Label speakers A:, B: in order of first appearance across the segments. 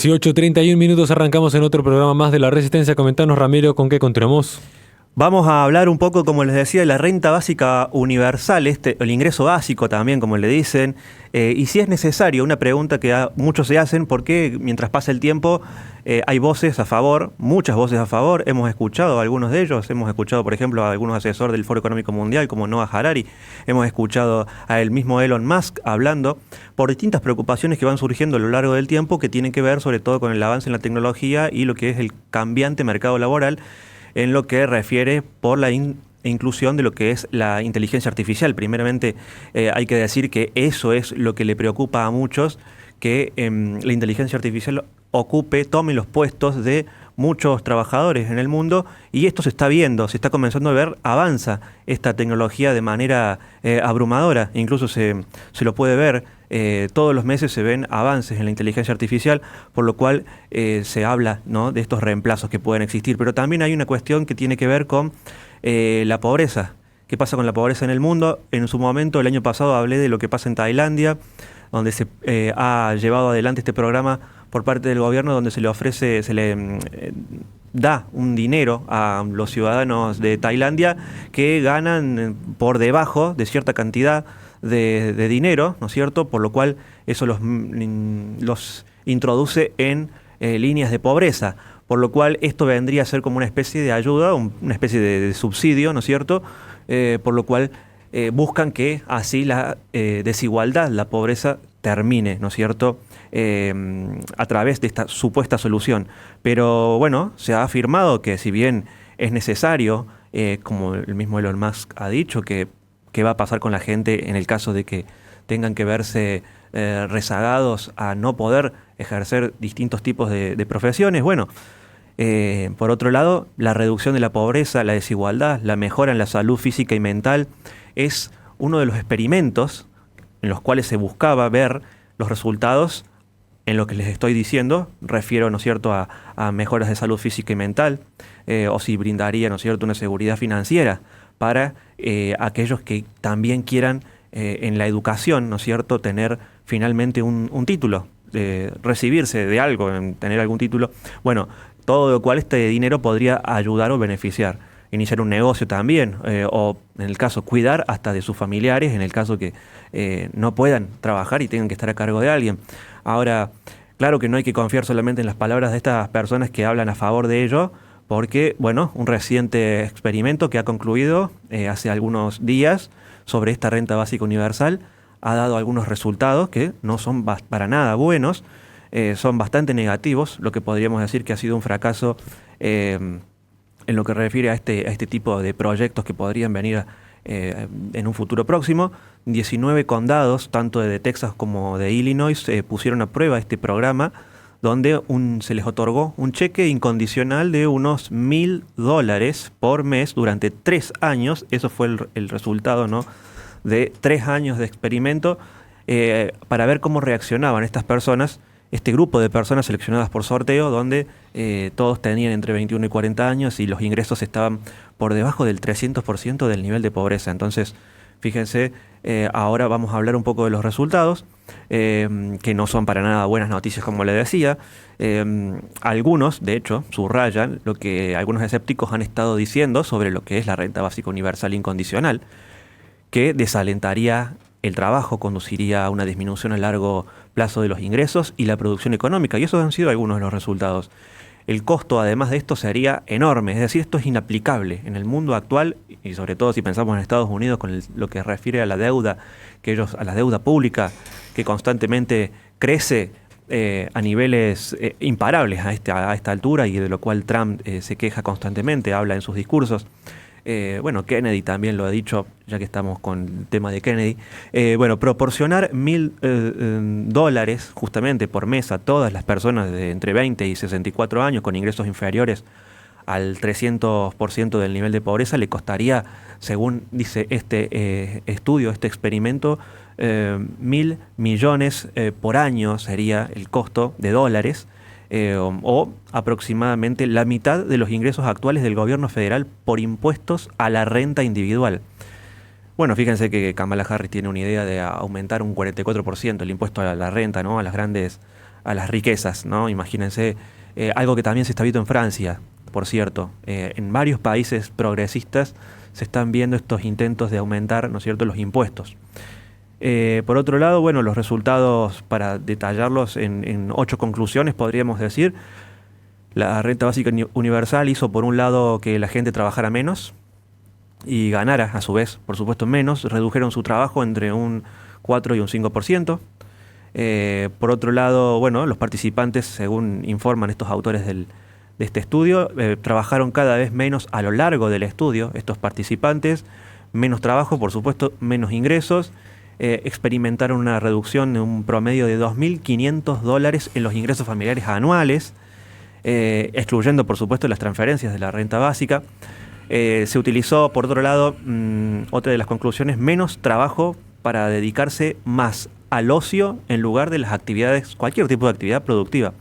A: 18:31 arrancamos en otro programa más de La Resistencia. Comentanos, Ramiro, ¿con qué continuamos?
B: Vamos a hablar un poco, como les decía, de la renta básica universal, el ingreso básico también, como le dicen, y si es necesario, una pregunta que muchos se hacen, ¿por qué mientras pasa el tiempo hay voces a favor, muchas voces a favor? Hemos escuchado a algunos de ellos, hemos escuchado, por ejemplo, a algunos asesores del Foro Económico Mundial, como Noah Harari, hemos escuchado a el mismo Elon Musk hablando por distintas preocupaciones que van surgiendo a lo largo del tiempo, que tienen que ver sobre todo con el avance en la tecnología y lo que es el cambiante mercado laboral, en lo que refiere por la inclusión de lo que es la inteligencia artificial. Primeramente, hay que decir que eso es lo que le preocupa a muchos, que la inteligencia artificial tome los puestos de muchos trabajadores en el mundo, y esto se está viendo, se está comenzando a ver, avanza esta tecnología de manera abrumadora, incluso se lo puede ver. Todos los meses se ven avances en la inteligencia artificial, por lo cual se habla, ¿no?, de estos reemplazos que pueden existir. Pero también hay una cuestión que tiene que ver con la pobreza. ¿Qué pasa con la pobreza en el mundo? En su momento, el año pasado, hablé de lo que pasa en Tailandia, donde se ha llevado adelante este programa por parte del gobierno, donde se le da un dinero a los ciudadanos de Tailandia que ganan por debajo de cierta cantidad de dinero, ¿no es cierto? Por lo cual eso los introduce en líneas de pobreza, por lo cual esto vendría a ser como una especie de ayuda, una especie de subsidio, ¿no es cierto? Por lo cual buscan que así la desigualdad, la pobreza termine, ¿no es cierto?, a través de esta supuesta solución. Pero bueno, se ha afirmado que si bien es necesario, como el mismo Elon Musk ha dicho, que qué va a pasar con la gente en el caso de que tengan que verse rezagados a no poder ejercer distintos tipos de profesiones. Bueno, por otro lado, la reducción de la pobreza, la desigualdad, la mejora en la salud física y mental es uno de los experimentos en los cuales se buscaba ver los resultados en lo que les estoy diciendo. Refiero, ¿no es cierto?, a mejoras de salud física y mental, o si brindaría, ¿no es cierto?, una seguridad financiera para aquellos que también quieran en la educación, ¿no es cierto?, tener finalmente un título, recibirse de algo, tener algún título. Bueno, todo lo cual este dinero podría ayudar o beneficiar. Iniciar un negocio también, o en el caso cuidar hasta de sus familiares, en el caso que no puedan trabajar y tengan que estar a cargo de alguien. Ahora, claro que no hay que confiar solamente en las palabras de estas personas que hablan a favor de ello, porque, bueno, un reciente experimento que ha concluido hace algunos días sobre esta renta básica universal ha dado algunos resultados que no son para nada buenos, son bastante negativos, lo que podríamos decir que ha sido un fracaso en lo que refiere a este tipo de proyectos que podrían venir en un futuro próximo. 19 condados, tanto de Texas como de Illinois, pusieron a prueba este programa, donde se les otorgó un cheque incondicional de unos $1.000 por mes durante 3 años. Eso fue el resultado, ¿no?, de 3 años de experimento, para ver cómo reaccionaban estas personas, este grupo de personas seleccionadas por sorteo, donde todos tenían entre 21 y 40 años y los ingresos estaban por debajo del 300% del nivel de pobreza. Entonces, fíjense, ahora vamos a hablar un poco de los resultados, que no son para nada buenas noticias, como le decía. Algunos, de hecho, subrayan lo que algunos escépticos han estado diciendo sobre lo que es la renta básica universal incondicional, que desalentaría el trabajo, conduciría a una disminución a largo plazo de los ingresos y la producción económica, y esos han sido algunos de los resultados. El costo, además de esto, sería enorme, es decir, esto es inaplicable en el mundo actual, y sobre todo si pensamos en Estados Unidos con lo que refiere a la deuda, a la deuda pública, que constantemente crece a niveles imparables a esta altura, y de lo cual Trump se queja constantemente, habla en sus discursos. Bueno, Kennedy también lo ha dicho, ya que estamos con el tema de Kennedy. Bueno, proporcionar $1.000 justamente por mes a todas las personas de entre 20 y 64 años con ingresos inferiores al 300% del nivel de pobreza le costaría, según dice este estudio, este experimento, 1.000 millones por año sería el costo de dólares. O aproximadamente la mitad de los ingresos actuales del gobierno federal por impuestos a la renta individual. Bueno, fíjense que Kamala Harris tiene una idea de aumentar un 44% el impuesto a la renta, ¿no?, a las grandes a las riquezas, ¿no? Imagínense, algo que también se está viendo en Francia, por cierto. En varios países progresistas se están viendo estos intentos de aumentar, ¿no es cierto?, los impuestos. Por otro lado, bueno, los resultados, para detallarlos en 8 conclusiones, podríamos decir. La renta básica universal hizo, por un lado, que la gente trabajara menos y ganara, a su vez, por supuesto, menos. Redujeron su trabajo entre un 4 y un 5%. Por otro lado, bueno, los participantes, según informan estos autores de este estudio, trabajaron cada vez menos a lo largo del estudio, estos participantes. Menos trabajo, por supuesto, menos ingresos. Experimentaron una reducción de un promedio de $2.500 en los ingresos familiares anuales, excluyendo, por supuesto, las transferencias de la renta básica. Se utilizó, por otro lado, otra de las conclusiones, menos trabajo para dedicarse más al ocio en lugar de las actividades, cualquier tipo de actividad productiva.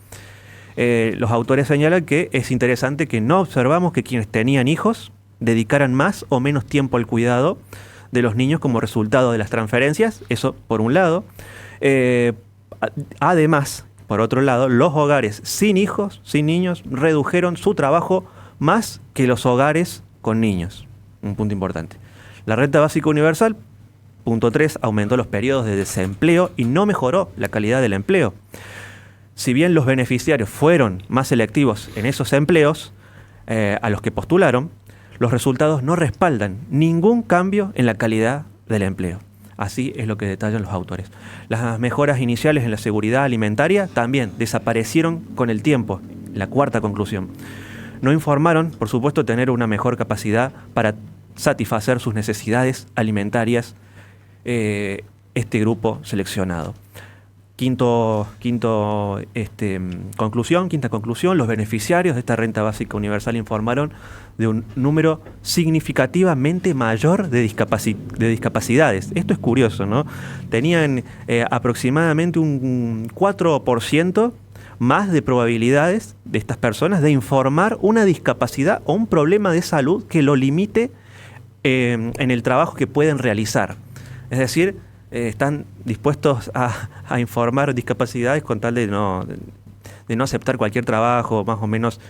B: Los autores señalan que es interesante que no observamos que quienes tenían hijos dedicaran más o menos tiempo al cuidado de los niños como resultado de las transferencias, eso por un lado. Además, por otro lado, los hogares sin hijos, sin niños, redujeron su trabajo más que los hogares con niños. Un punto importante. La renta básica universal, punto 3, aumentó los periodos de desempleo y no mejoró la calidad del empleo. Si bien los beneficiarios fueron más selectivos en esos empleos a los que postularon, los resultados no respaldan ningún cambio en la calidad del empleo. Así es lo que detallan los autores. Las mejoras iniciales en la seguridad alimentaria también desaparecieron con el tiempo. La cuarta conclusión. No informaron, por supuesto, tener una mejor capacidad para satisfacer sus necesidades alimentarias este grupo seleccionado. Quinta conclusión, los beneficiarios de esta renta básica universal informaron de un número significativamente mayor de discapacidades. Esto es curioso, ¿no? Tenían aproximadamente un 4% más de probabilidades de estas personas de informar una discapacidad o un problema de salud que lo limite en el trabajo que pueden realizar. Es decir, están dispuestos a informar discapacidades con tal de no aceptar cualquier trabajo, más o menos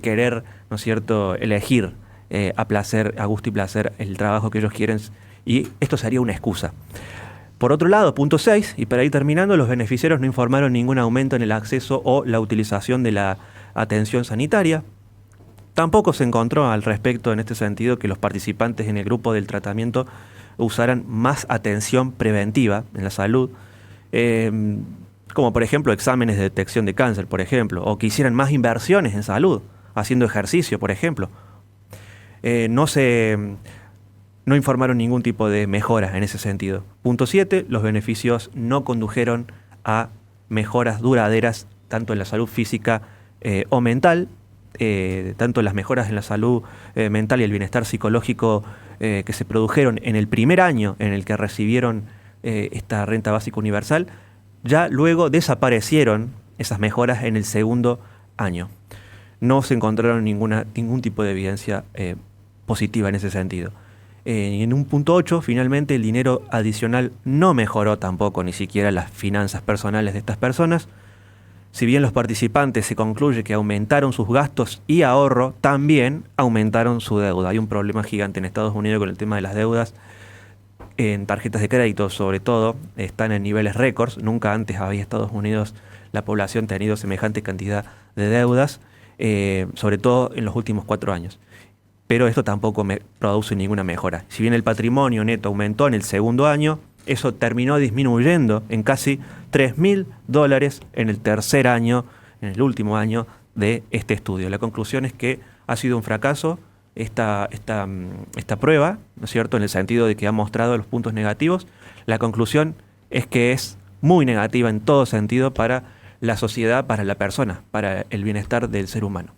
B: querer, ¿no es cierto?, elegir a gusto y placer el trabajo que ellos quieren, y esto sería una excusa. Por otro lado, punto 6, y para ir terminando, los beneficiarios no informaron ningún aumento en el acceso o la utilización de la atención sanitaria. Tampoco se encontró al respecto en este sentido que los participantes en el grupo del tratamiento usaran más atención preventiva en la salud, como por ejemplo exámenes de detección de cáncer, por ejemplo, o que hicieran más inversiones en salud, haciendo ejercicio, por ejemplo. No informaron ningún tipo de mejora en ese sentido. Punto 7, los beneficios no condujeron a mejoras duraderas tanto en la salud física o mental, tanto las mejoras en la salud mental y el bienestar psicológico que se produjeron en el primer año en el que recibieron esta renta básica universal, ya luego desaparecieron esas mejoras en el segundo año. No se encontraron ningún tipo de evidencia positiva en ese sentido. En un punto 8, finalmente, el dinero adicional no mejoró tampoco ni siquiera las finanzas personales de estas personas. Si bien los participantes se concluye que aumentaron sus gastos y ahorro, también aumentaron su deuda. Hay un problema gigante en Estados Unidos con el tema de las deudas. En tarjetas de crédito, sobre todo, están en niveles récords. Nunca antes había Estados Unidos la población tenido semejante cantidad de deudas, sobre todo en los últimos 4 años. Pero esto tampoco produce ninguna mejora. Si bien el patrimonio neto aumentó en el segundo año, eso terminó disminuyendo en casi $3.000 en el tercer año, en el último año de este estudio. La conclusión es que ha sido un fracaso esta prueba, ¿no es cierto?, en el sentido de que ha mostrado los puntos negativos. La conclusión es que es muy negativa en todo sentido para la sociedad, para la persona, para el bienestar del ser humano.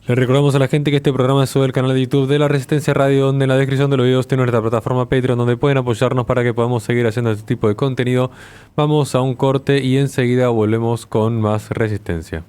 A: Le recordamos a la gente que este programa es sobre el canal de YouTube de La Resistencia Radio, donde en la descripción de los videos tiene nuestra plataforma Patreon, donde pueden apoyarnos para que podamos seguir haciendo este tipo de contenido. Vamos a un corte y enseguida volvemos con más Resistencia.